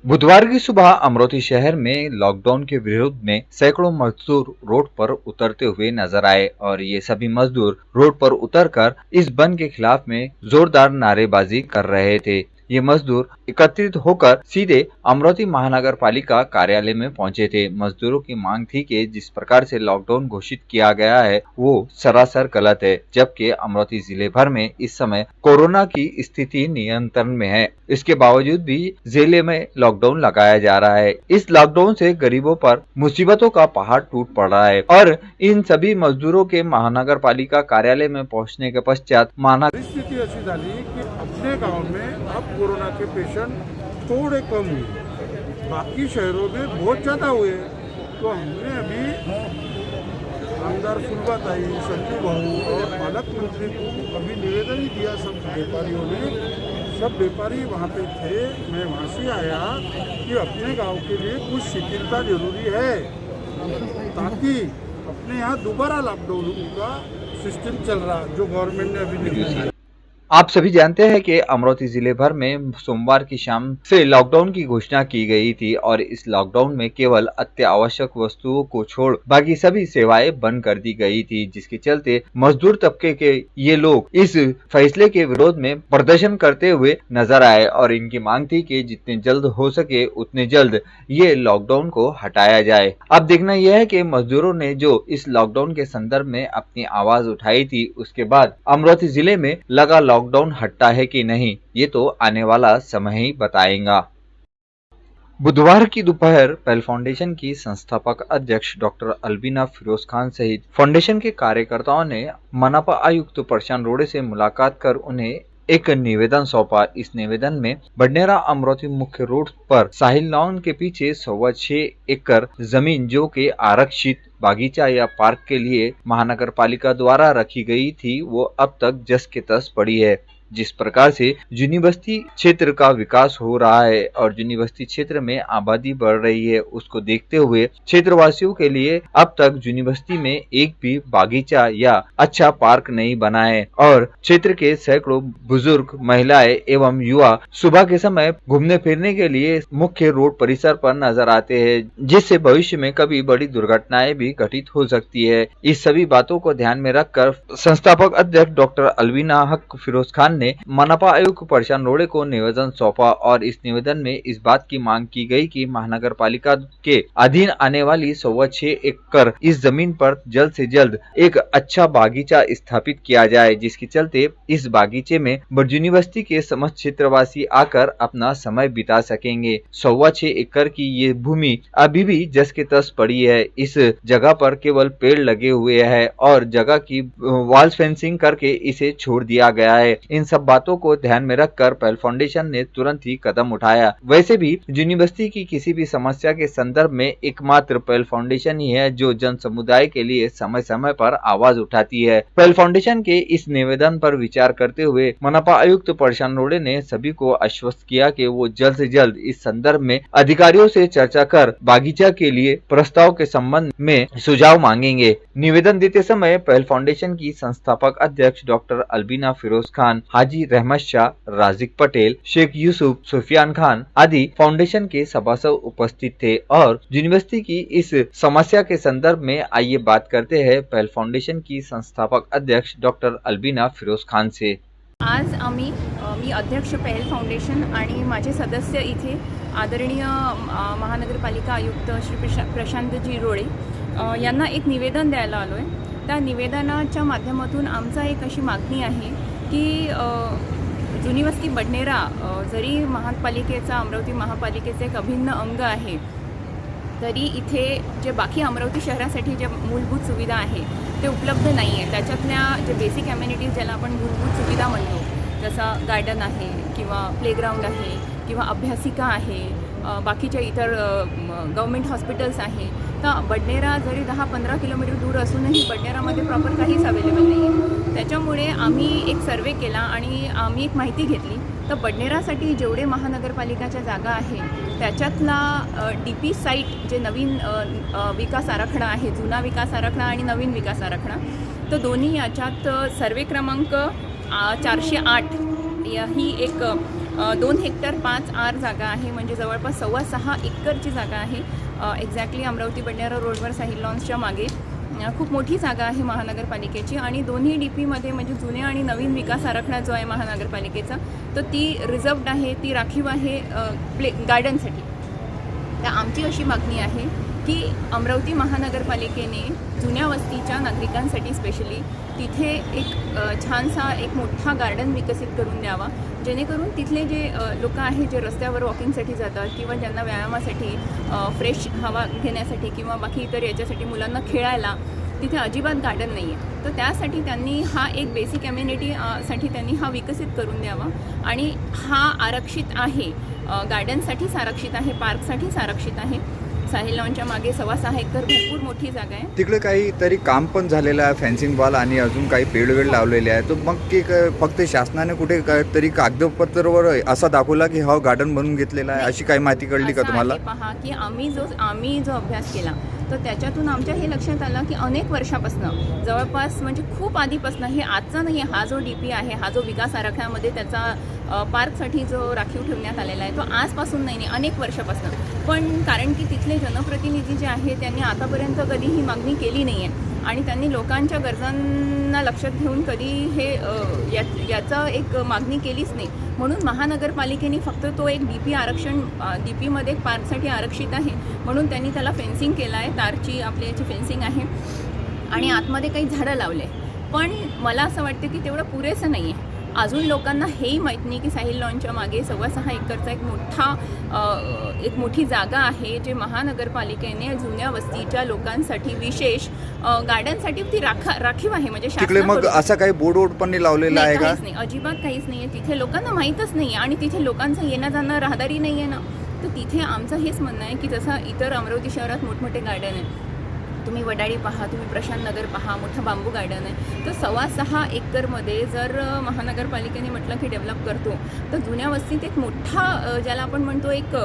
बुधवार की सुबह अमरोती शहर में लॉकडाउन के विरोध में सैकड़ों मजदूर रोड पर उतरते हुए नजर आए और ये सभी मजदूर रोड पर उतरकर इस बंद के खिलाफ में जोरदार नारेबाजी कर रहे थे। ये मजदूर एकत्रित होकर सीधे अमरोती महानगर पालिका कार्यालय में पहुंचे थे। मजदूरों की मांग थी कि जिस प्रकार से लॉकडाउन घोषित किया गया है वो सरासर गलत है, जबकि अमरोती जिले भर में इस समय कोरोना की स्थिति नियंत्रण में है। इसके बावजूद भी जिले में लॉकडाउन लगाया जा रहा है। इस लॉकडाउन से गरीबों पर मुसीबतों का पहाड़ टूट पड़ रहा है और इन सभी मजदूरों के महानगर पालिका कार्यालय में पहुंचने के पश्चात परिस्थिति ऐसी झाली कि अपने गांव में अब कोरोना के पेशेंट थोड़े कम हुए, बाकी शहरों में बहुत ज़्यादा हुए। तो हमने अभी आमदार फुलबाताई, संजू भाऊ और पालक मंत्री को अभी निवेदन ही दिया। सब व्यापारियों ने, सब व्यापारी वहाँ पे थे, मैं वहाँ से आया कि अपने गांव के लिए कुछ शिथिलता जरूरी है ताकि अपने यहाँ दोबारा लॉकडाउन का सिस्टम चल रहा जो गवर्नमेंट ने अभी निकाला। आप सभी जानते हैं कि अमरोती जिले भर में सोमवार की शाम से लॉकडाउन की घोषणा की गई थी और इस लॉकडाउन में केवल अत्यावश्यक वस्तुओं को छोड़ बाकी सभी सेवाएं बंद कर दी गई थी, जिसके चलते मजदूर तबके के ये लोग इस फैसले के विरोध में प्रदर्शन करते हुए नजर आए और इनकी मांग थी कि जितने जल्द हो सके उतने जल्द ये लॉकडाउन को हटाया जाए। अब देखना यह है कि मजदूरों ने जो इस लॉकडाउन के संदर्भ में अपनी आवाज उठाई थी, उसके बाद अमरोती जिले में लगा लॉकडाउन हटता है कि नहीं, ये तो आने वाला समय ही बताएगा। बुधवार की दोपहर पेल फाउंडेशन की संस्थापक अध्यक्ष डॉक्टर अलबीना फिरोज खान सहित फाउंडेशन के कार्यकर्ताओं ने मनपा आयुक्त प्रशांत रोड़े से मुलाकात कर उन्हें एक निवेदन सौंपा। इस निवेदन में बडनेरा अमरोती मुख्य रोड पर साहिल लॉन के पीछे 6.25 एकड़ जमीन जो कि आरक्षित बागीचा या पार्क के लिए महानगर पालिका द्वारा रखी गई थी, वो अब तक जस के तस पड़ी है। जिस प्रकार से यूनिवर्सिटी क्षेत्र का विकास हो रहा है और यूनिवर्सिटी क्षेत्र में आबादी बढ़ रही है, उसको देखते हुए क्षेत्रवासियों के लिए अब तक यूनिवर्सिटी में एक भी बागीचा या अच्छा पार्क नहीं बना है और क्षेत्र के सैकड़ों बुजुर्ग, महिलाएं एवं युवा सुबह के समय घूमने फिरने के लिए मुख्य रोड परिसर पर नजर आते हैं, जिससे भविष्य में कभी बड़ी दुर्घटनाएं भी घटित हो सकती है। इस सभी बातों को ध्यान में रखकर संस्थापक अध्यक्ष डॉक्टर अलबीना हक फिरोज खान ने मनपा आयुक्त प्रशांत रोड़े को निवेदन सौंपा और इस निवेदन में इस बात की मांग की गई कि महानगर पालिका के अधीन आने वाली 6.25 एकड़ इस जमीन पर जल्द से जल्द एक अच्छा बागीचा स्थापित किया जाए, जिसके चलते इस बागीचे में यूनिवर्सिटी के समस्त क्षेत्रवासी आकर अपना समय बिता सकेंगे। 6.25 एकड़ की ये भूमि अभी भी जस के तस पड़ी है। इस जगह पर केवल पेड़ लगे हुए हैं और जगह की वॉल फेंसिंग करके इसे छोड़ दिया गया है। इन सब बातों को ध्यान में रखकर पेल फाउंडेशन ने तुरंत ही कदम उठाया। वैसे भी यूनिवर्सिटी की किसी भी समस्या के संदर्भ में एकमात्र पेल फाउंडेशन ही है जो जन समुदाय के लिए समय समय पर आवाज उठाती है। पेल फाउंडेशन के इस निवेदन पर विचार करते हुए मनपा आयुक्त प्रशांत रोड़े ने सभी को आश्वस्त किया कि वो जल्द से जल्द इस संदर्भ में अधिकारियों से चर्चा कर बागीचा के लिए प्रस्ताव के संबंध में सुझाव मांगेंगे। निवेदन देते समय पेल फाउंडेशन की संस्थापक अध्यक्ष डॉक्टर अलबीना फिरोज खान, हाजी रहमत शाह, राजिक पटेल, शेख यूसुफ, सुफियान खान आदि फाउंडेशन के सभासद उपस्थित थे और यूनिवर्सिटी की इस समस्या के संदर्भ में आइए बात करते हैं पेल फाउंडेशन की संस्थापक अध्यक्ष डॉक्टर अलबीना फिरोज खान से। आज मी अध्यक्ष पेल फाउंडेशन आणि माझे सदस्य इथे आदरणीय महानगरपालिका आयुक्त श्री प्रशांतजी रोड़े यांना एक निवेदन द्यायला आलो आहे। त्या निवेदनाच्या माध्यमातून आमचा एक अशी मागणी आहे की युनिवर्सिटी बडनेरा जरी महापालिकेचा अमरावती महापालिकेचे एक अभिन्न अंग आहे, तरी इथे जे बाकी अमरावती शहरासाठी जे मूलभूत सुविधा आहे ते उपलब्ध नाही आहे। त्याच्यातल्या जे बेसिक ॲम्युनिटीज ज्याला आपण मूलभूत सुविधा म्हणतो, जसं गार्डन आहे किंवा प्लेग्राऊंड आहे किंवा अभ्यासिका आहे, बाकीच्या इतर गव्हर्मेंट हॉस्पिटल्स आहे, तर बडनेरा जरी 10-15 किलोमीटर दूर असूनही बडनेरामध्ये प्रॉपर काहीच अवेलेबल नाही आहे। त्याच्यामुळे आम्ही एक सर्वे केला आणि आम्ही एक माहिती घेतली तर बडनेरासाठी जेवढे महानगरपालिकाच्या जागा आहे त्याच्यातला DP साईट जे नवीन विकास आराखडा आहे, जुना विकास आराखडा आणि नवीन विकास आराखडा, तर दोन्ही याच्यात सर्वे क्रमांक 408 ही एक 2 हेक्टर 5 आर जागा आहे, म्हणजे जवळपास 6.25 एकरची जागा आहे. एक्झॅक्टली अमरावती बंजारा रोडवर साहिल लॉन्सच्या मागे खूप मोठी जागा आहे महानगरपालिकेची. आणि दोन्ही DPमध्ये म्हणजे जुने आणि नवीन विकास आराखडा जो आहे महानगरपालिकेचा, तर ती रिझर्व्ड आहे, ती राखीव आहे गार्डनसाठी. तर आमची अशी मागणी आहे की अमरावती महानगरपालिकेने जुन्या वस्तीच्या नागरिकांसाठी स्पेशली तिथे एक छानसा एक मोठा गार्डन विकसित करून द्यावा, जेणेकरून तिथले जे लोक आहेत जे रस्त्यावर वॉकिंगसाठी जातात किंवा ज्यांना व्यायामासाठी फ्रेश हवा घेण्यासाठी किंवा बाकी इतर याच्यासाठी मुलांना खेळायला तिथे अजिबात गार्डन नाही आहे, तर त्यासाठी त्यांनी हा एक बेसिक कम्युनिटी साठी त्यांनी हा विकसित करून द्यावा. आणि हा आरक्षित आहे, गार्डनसाठीच आरक्षित आहे, पार्कसाठीच आरक्षित आहे. साहिल लॉनच्या मागे 6.25 एकर भरपूर मोठी जागा आहे. तिकडे काहीतरी काम पण झालेलं आहे, फेन्सिंग वॉल आणि अजून काही पेड वेळ लावलेले आहे. तर मग की फक्त शासनाने कुठे तरी कागदपत्रावर असा दाखवला की हा गार्डन बनवून घेतलेला आहे, अशी काही माहिती कळली का तुम्हाला? पहा की आम्ही जो अभ्यास केला तर त्याच्यातून आमच्या हे लक्षात आलं की अनेक वर्षापासून, जवळपास म्हणजे खूप आधीपासून, हे आजचा नाही आहे, हा जो DP आहे, हा जो विकास आराखड्यामध्ये त्याचा पार्कसाठी जो राखीव ठेवण्यात आलेला आहे, तो आजपासून नाही, अनेक वर्षापासून. पण कारण की तिथले जनप्रतिनिधी जे आहे त्यांनी आतापर्यंत कधी ही मागणी केली नाही आहे आणि त्यांनी लोकांच्या गरजांना लक्षात घेऊन कधी हे याचा एक मागणी केलीच नाही. म्हणून महानगरपालिकेने फक्त तो एक DPमध्ये एक पार्कसाठी आरक्षित आहे म्हणून त्यांनी त्याला फेन्सिंग केलं आहे, तारची आपल्या याची फेन्सिंग आहे आणि आतमध्ये काही झाडं लावले. पण मला असं वाटतं की तेवढं पुरेसं नाही आहे. अजून लोकांना हेही माहीत नाही की साहिल लॉनच्या मागे 6.25 एकरचा एक मोठी जागा आहे, जे महानगरपालिकेने जुन्या वस्तीच्या लोकांसाठी विशेष गार्डनसाठी ती राखीव आहे. म्हणजे तिकडे मग असा काही बोर्ड पण लावलेला आहे का? नाही, अजिबात काहीच नाही आहे. तिथे लोकांना माहीतच नाही आणि तिथे लोकांचं येणं जाणं राहदारी नाही आहे ना, तर तिथे आमचं हेच म्हणणं आहे की जसं इतर अमरावती शहरात मोठमोठे गार्डन आहे, तुम्ही वडाळी पहा, तुम्ही प्रशांत नगर पहा, मोठं बांबू गार्डन आहे, तर 6.25 एकरमध्ये जर महानगरपालिकेने म्हटलं की डेव्हलप करतो तर जुन्या वस्तीत एक मोठा ज्याला आपण म्हणतो एक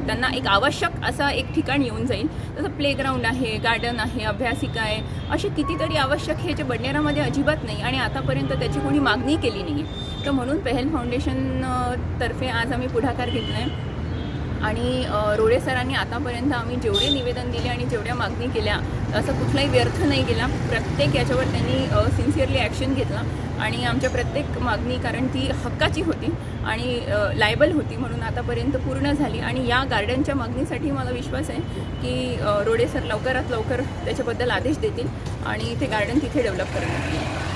त्यांना एक आवश्यक असा एक ठिकाण येऊन जाईल. तसं प्लेग्राऊंड आहे, गार्डन आहे, अभ्यासिका आहे, असे कितीतरी आवश्यक हे जे बडनेरामध्ये अजिबात नाही आणि आतापर्यंत त्याची कोणी मागणी केली नाही आहे. तर म्हणून पहेल फाउंडेशन तर्फे आज आम्ही पुढाकार घेतला आहे आणि रोडे सरांनी आतापर्यंत आम्ही जेवढे निवेदन दिले आणि जेवढ्या मागणी केल्या असं कुठलाही व्यर्थ नाही गेला. प्रत्येक याच्यावर त्यांनी सिन्सिअरली ॲक्शन घेतला आणि आमच्या प्रत्येक मागणी, कारण ती हक्काची होती आणि लायबल होती, म्हणून आतापर्यंत पूर्ण झाली. आणि या गार्डनच्या मागणीसाठी मला विश्वास आहे की रोडे सर लवकरात लवकर त्याच्याबद्दल आदेश देतील आणि ते गार्डन तिथे डेव्हलप करण्यात येईल.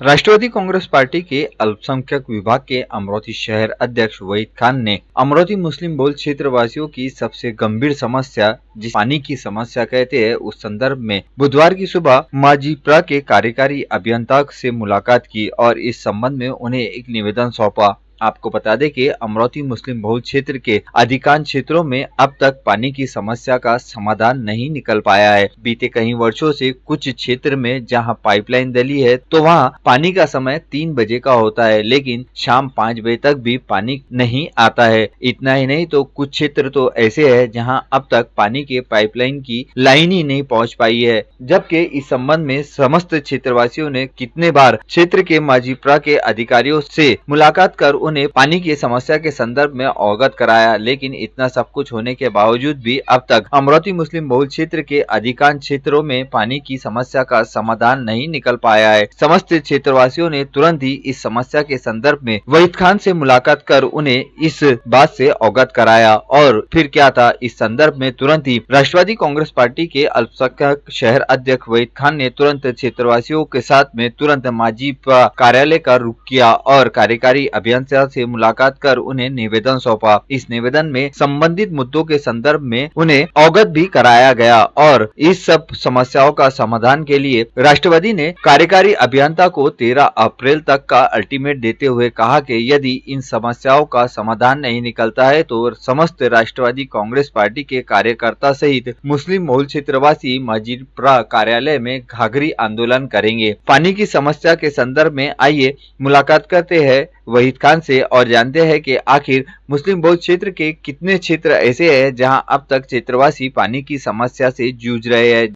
राष्ट्रवादी कांग्रेस पार्टी के अल्पसंख्यक विभाग के अमरावती शहर अध्यक्ष वहीद खान ने अमरावती मुस्लिम बहुल क्षेत्र वासियों की सबसे गंभीर समस्या जिस पानी की समस्या कहते हैं, उस संदर्भ में बुधवार की सुबह माजीप्रा के कार्यकारी अभियंता से मुलाकात की और इस संबंध में उन्हें एक निवेदन सौंपा। आपको बता दें कि अमरावती मुस्लिम बहुल क्षेत्र के अधिकांश क्षेत्रों में अब तक पानी की समस्या का समाधान नहीं निकल पाया है। बीते कई वर्षों से कुछ क्षेत्र में जहां पाइपलाइन डली है तो वहां पानी का समय 3 बजे का होता है, लेकिन शाम 5 बजे तक भी पानी नहीं आता है। इतना ही नहीं तो कुछ क्षेत्र तो ऐसे है जहां अब तक पानी के पाइपलाइन की लाइन ही नहीं पहुंच पाई है। जबकि इस संबंध में समस्त क्षेत्रवासियों ने कितने बार क्षेत्र के माजीप्रा के अधिकारियों से मुलाकात कर उन्हें पानी की समस्या के संदर्भ में अवगत कराया, लेकिन इतना सब कुछ होने के बावजूद भी अब तक अमरावती मुस्लिम बहुल क्षेत्र के अधिकांश क्षेत्रों में पानी की समस्या का समाधान नहीं निकल पाया है। समस्त क्षेत्रवासियों ने तुरंत ही इस समस्या के संदर्भ में वहीद खान से मुलाकात कर उन्हें इस बात से अवगत कराया। और फिर क्या था, इस संदर्भ में तुरंत ही राष्ट्रवादी कांग्रेस पार्टी के अल्पसंख्यक शहर अध्यक्ष वहीद खान ने तुरंत क्षेत्रवासियों के साथ में तुरंत माजीप्रा कार्यालय का रुख किया और कार्यकारी अभियंता से मुलाकात कर उन्हें निवेदन सौंपा। इस निवेदन में संबंधित मुद्दों के संदर्भ में उन्हें अवगत भी कराया गया और इस सब समस्याओं का समाधान के लिए राष्ट्रवादी ने कार्यकारी अभियंता को 13 अप्रैल तक का अल्टीमेट देते हुए कहा कि यदि इन समस्याओं का समाधान नहीं निकलता है तो समस्त राष्ट्रवादी कांग्रेस पार्टी के कार्यकर्ता सहित मुस्लिम बहुल क्षेत्रवासी माजीप्रा कार्यालय में घाघरी आंदोलन करेंगे। पानी की समस्या के संदर्भ में आइए मुलाकात करते हैं वहीद खान से और जानते हैं कि आखिर मुस्लिम बहुल क्षेत्र के कितने क्षेत्र ऐसे हैं जहां अब तक क्षेत्रवासी पानी की समस्या से जूझ रहे हैं।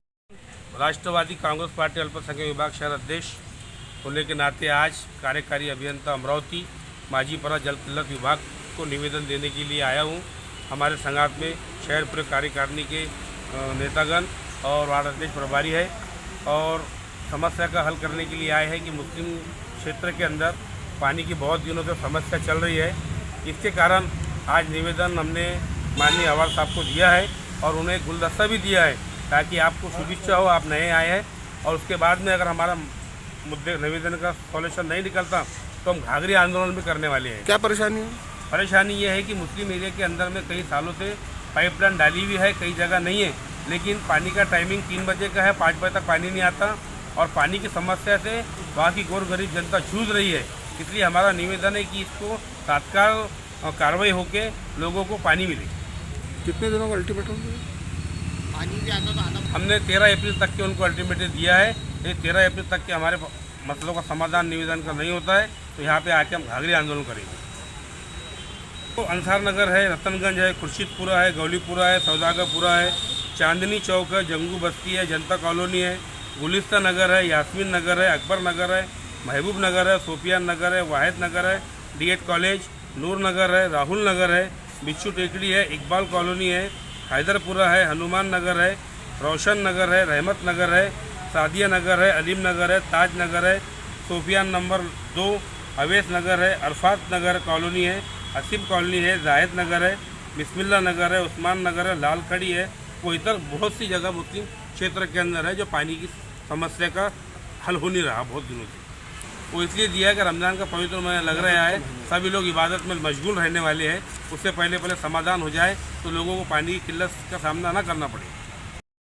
राष्ट्रवादी कांग्रेस पार्टी अल्पसंख्यक विभाग शहर अध्यक्ष होने के नाते आज कार्यकारी अभियंता अमरावती माजीपरा जल किल्लत विभाग को निवेदन देने के लिए आया हूँ। हमारे संघात में शहर पूरे कार्यकारिणी के नेतागण और वार्ड अध्यक्ष प्रभारी है और समस्या का हल करने के लिए आए हैं कि मुस्लिम क्षेत्र के अंदर पानी की बहुत दिनों से समस्या चल रही है। इसके कारण आज निवेदन हमने माननीय अवार साहब को दिया है और उन्हें गुलदस्ता भी दिया है ताकि आपको शुभेच्छा हो, आप नए आए हैं। और उसके बाद में अगर हमारा मुद्दे निवेदन का सॉल्यूशन नहीं निकलता तो हम घाघरी आंदोलन भी करने वाले हैं। क्या परेशानी है? परेशानी ये है कि मुस्लिम एरिया के अंदर में कई सालों से पाइपलाइन डाली हुई है, कई जगह नहीं है, लेकिन पानी का टाइमिंग 3 बजे का है, 5 बजे तक पानी नहीं आता और पानी की समस्या से वहाँ की गौर गरीब जनता जूझ रही है। इसलिए हमारा निवेदन है कि इसको तत्काल कार्रवाई होके लोगों को पानी मिले। कितने दिनों का अल्टीमेटम दिया? हमने 13 अप्रैल तक के उनको अल्टीमेटम दिया है। ये 13 अप्रैल तक के हमारे मसलों का समाधान निवेदन का नहीं होता है तो यहाँ पे आके हम घाघरी आंदोलन करेंगे। तो अंसार नगर है, रतनगंज है, खुर्शीदपुरा है, गौलीपुरा है, सौदागरपुरा है, चांदनी चौक है, जंगू बस्ती है, जनता कॉलोनी है, गुलिस्ता नगर है, यास्मीन नगर है, अकबर नगर है, महबूब नगर है, सोफियान नगर है, वाहिद नगर है, डीएड कॉलेज, नूर नगर है, राहुल नगर है, बिच्छू टेकड़ी है, इकबाल कॉलोनी है, हैदरपुरा है, हनुमान नगर है, रोशन नगर है, रहमत नगर है, सादिया नगर है, अलीम नगर है, ताज नगर है, सोफियान नंबर 2, अवैस नगर है, अरफात नगर कॉलोनी है, असीम कॉलोनी है, जाहिद नगर है, बिस्मिल्ला नगर है, उस्मान नगर है, लाल खड़ी है। वो इधर बहुत सी जगह मुस्लिम क्षेत्र के अंदर है जो पानी की समस्या का हल हो नहीं रहा बहुत दिनों से। वो इसलिए दिया कि रमज़ान का पवित्र महीना लग रहा है, सभी लोग इबादत में मशगूल रहने वाले हैं, उससे पहले समाधान हो जाए तो लोगों को पानी की किल्लत का सामना ना करना पड़े।